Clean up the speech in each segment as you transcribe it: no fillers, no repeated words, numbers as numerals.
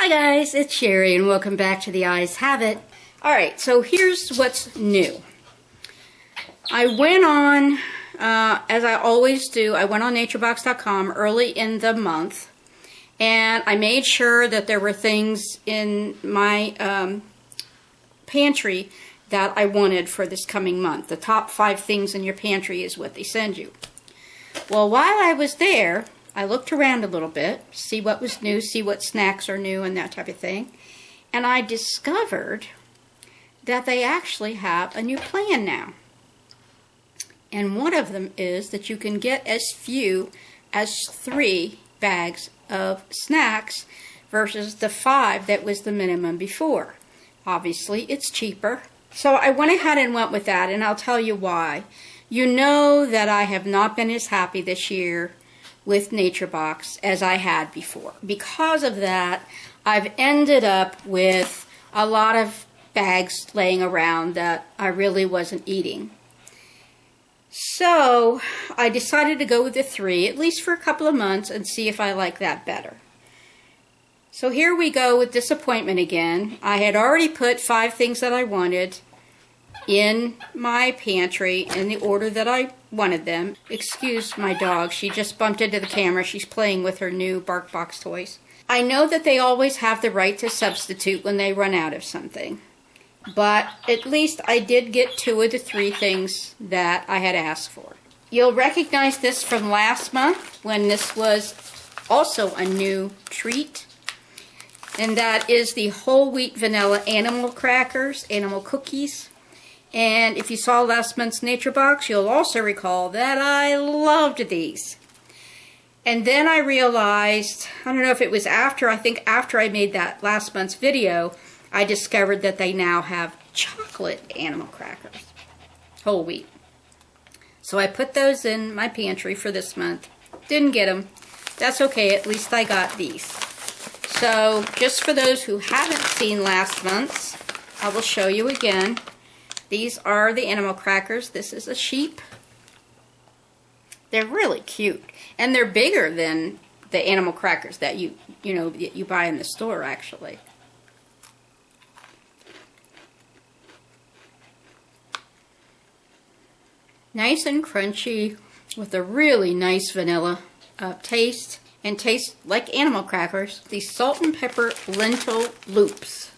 Hi guys, it's Sherry and welcome back to The Eyes Have It. Alright, so here's what's new. I went on, as I always do, I went on naturebox.com early in the month and I made sure that there were things in my pantry that I wanted for this coming month. The top 5 things in your pantry is what they send you. Well, while I was there, I looked around a little bit, see what was new, see what snacks are new and that type of thing. And I discovered that they actually have a new plan now. And one of them is that you can get as few as 3 bags of snacks versus the 5 that was the minimum before. Obviously, it's cheaper. So I went ahead and went with that, and I'll tell you why. You know that I have not been as happy this year with NatureBox as I had before. Because of that, I've ended up with a lot of bags laying around that I really wasn't eating. So I decided to go with the 3, at least for a couple of months, and see if I like that better. So here we go with disappointment again. I had already put 5 things that I wanted in my pantry in the order that I wanted them. Excuse my dog, she just bumped into the camera. She's playing with her new BarkBox toys. I know that they always have the right to substitute when they run out of something, but at least I did get 2 of the 3 things that I had asked for. You'll recognize this from last month when this was also a new treat, and that is the whole wheat vanilla animal crackers, animal cookies. And if you saw last month's NatureBox, you'll also recall that I loved these. And then I realized, I don't know if it was after, I think after I made that last month's video, I discovered that they now have chocolate animal crackers, whole wheat. So I put those in my pantry for this month. Didn't get them. That's okay, at least I got these. So just for those who haven't seen last month's, I will show you again. These are the animal crackers. This is a sheep. They're really cute, and they're bigger than the animal crackers that you buy in the store actually. Nice and crunchy with a really nice vanilla taste, and taste like animal crackers. These salt and pepper lentil loops.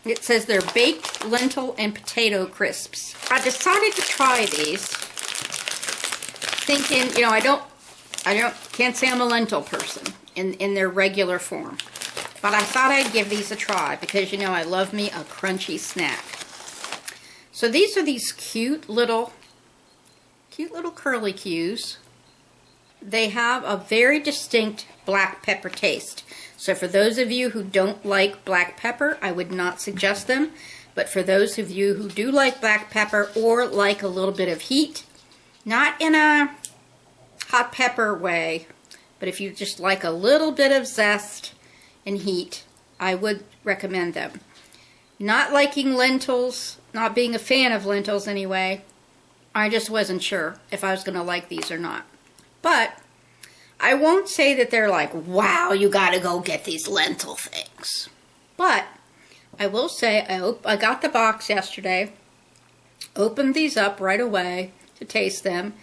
It says they're baked lentil and potato crisps. I decided to try these, thinking, can't say I'm a lentil person in their regular form, but I thought I'd give these a try because I love me a crunchy snack. So these are these cute little curly cues. They have a very distinct black pepper taste. So for those of you who don't like black pepper, I would not suggest them. But for those of you who do like black pepper or like a little bit of heat, not in a hot pepper way, but if you just like a little bit of zest and heat, I would recommend them. Not liking lentils, not being a fan of lentils anyway, I just wasn't sure if I was going to like these or not. But I won't say that they're like, wow, you gotta go get these lentil things. But I will say I got the box yesterday, opened these up right away to taste them,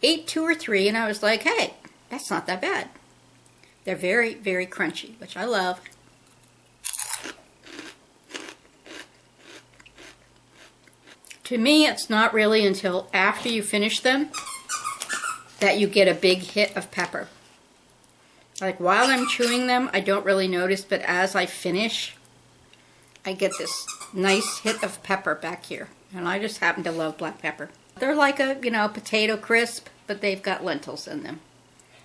ate 2 or 3, and I was like, hey, that's not that bad. They're very, very crunchy, which I love. To me, it's not really until after you finish them that you get a big hit of pepper. Like while I'm chewing them, I don't really notice, but as I finish, I get this nice hit of pepper back here. And I just happen to love black pepper. They're like a, potato crisp, but they've got lentils in them.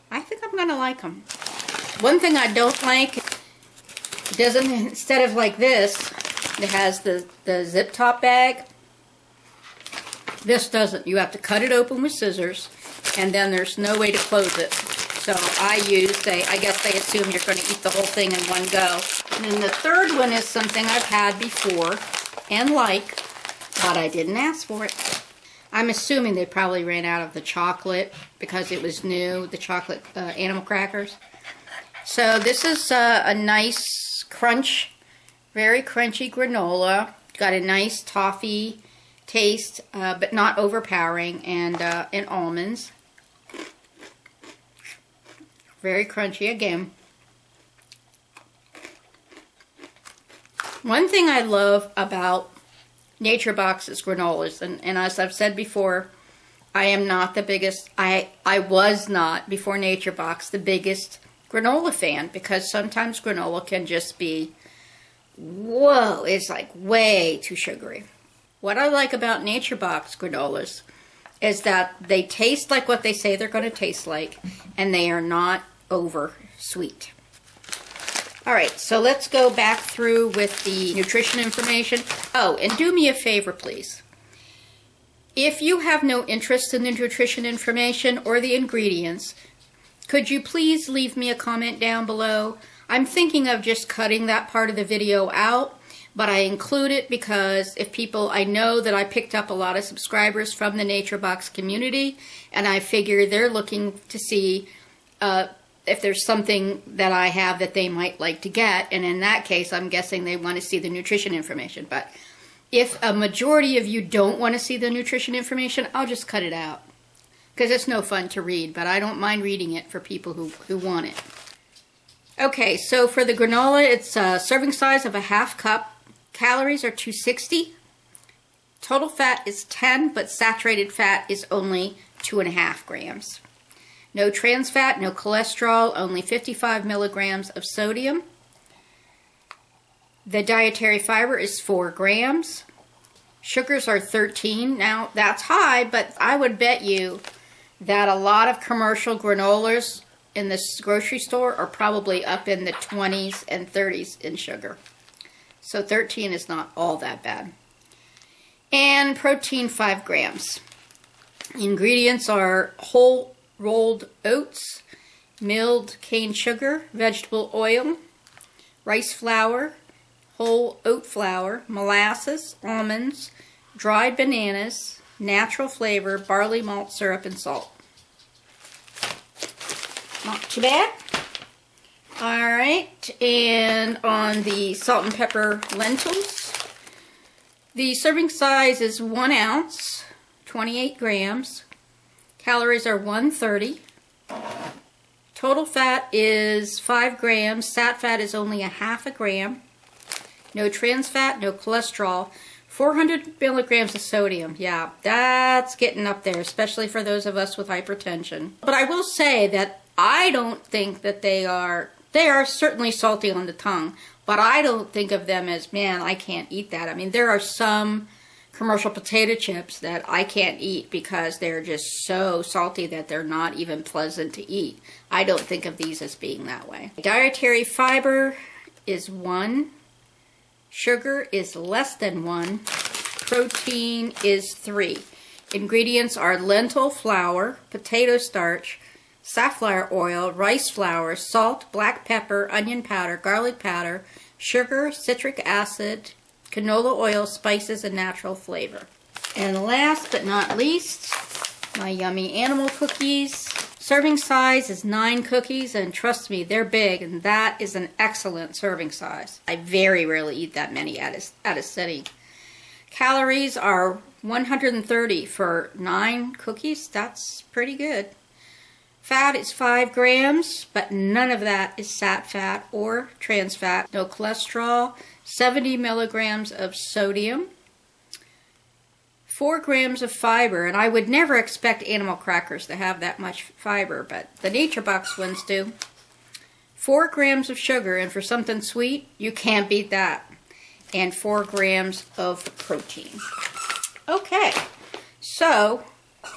I think I'm gonna like them. One thing I don't like, it doesn't, instead of like this, it has the zip top bag. This doesn't. You have to cut it open with scissors, and then there's no way to close it. So I guess they assume you're going to eat the whole thing in one go. And then the third one is something I've had before and like, but I didn't ask for it. I'm assuming they probably ran out of the chocolate because it was new, the chocolate animal crackers. So this is a nice crunch, very crunchy granola. Got a nice toffee taste, but not overpowering, and almonds. Very crunchy again. One thing I love about Nature Box's granolas, and as I've said before, I am not the biggest, I was not, before Nature Box, the biggest granola fan, because sometimes granola can just be, whoa, it's like way too sugary. What I like about Nature Box granolas is that they taste like what they say they're going to taste like, and they are not over sweet. All right, so let's go back through with the nutrition information. Oh, and do me a favor, please. If you have no interest in the nutrition information or the ingredients, could you please leave me a comment down below? I'm thinking of just cutting that part of the video out, but I include it because if people, I know that I picked up a lot of subscribers from the Nature Box community, and I figure they're looking to see if there's something that I have that they might like to get, and in that case, I'm guessing they want to see the nutrition information. But if a majority of you don't want to see the nutrition information, I'll just cut it out, because it's no fun to read, but I don't mind reading it for people who want it. Okay, so for the granola, it's a serving size of a ½ cup. Calories are 260. Total fat is 10, but saturated fat is only 2.5 grams. No trans fat, no cholesterol, only 55 milligrams of sodium. The dietary fiber is 4 grams. Sugars are 13. Now, that's high, but I would bet you that a lot of commercial granolas in this grocery store are probably up in the 20s and 30s in sugar. So 13 is not all that bad. And protein, 5 grams. Ingredients are whole rolled oats, milled cane sugar, vegetable oil, rice flour, whole oat flour, molasses, almonds, dried bananas, natural flavor, barley malt syrup, and salt. Not too bad. Alright, and on the salt and pepper lentils, the serving size is 1 ounce, 28 grams. Calories are 130. Total fat is 5 grams. Sat fat is only a ½ gram. No trans fat, no cholesterol. 400 milligrams of sodium. Yeah, that's getting up there, especially for those of us with hypertension. But I will say that I don't think that they are certainly salty on the tongue, but I don't think of them as, man, I can't eat that. I mean, there are some commercial potato chips that I can't eat because they're just so salty that they're not even pleasant to eat. I don't think of these as being that way. Dietary fiber is 1. Sugar is less than 1. Protein is 3. Ingredients are lentil flour, potato starch, safflower oil, rice flour, salt, black pepper, onion powder, garlic powder, sugar, citric acid, canola oil, spices, and natural flavor. And last but not least, my yummy animal cookies. Serving size is 9 cookies, and trust me, they're big, and that is an excellent serving size. I very rarely eat that many at a sitting. Calories are 130 for 9 cookies. That's pretty good. Fat is 5 grams, but none of that is sat fat or trans fat. No cholesterol. 70 milligrams of sodium, 4 grams of fiber, and I would never expect animal crackers to have that much fiber, but the Nature Box ones do. 4 grams of sugar, and for something sweet, you can't beat that. And 4 grams of protein. Okay, so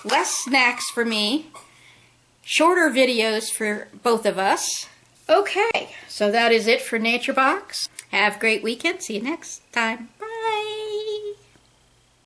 less snacks for me, shorter videos for both of us. Okay, so that is it for Nature Box. Have a great weekend. See you next time.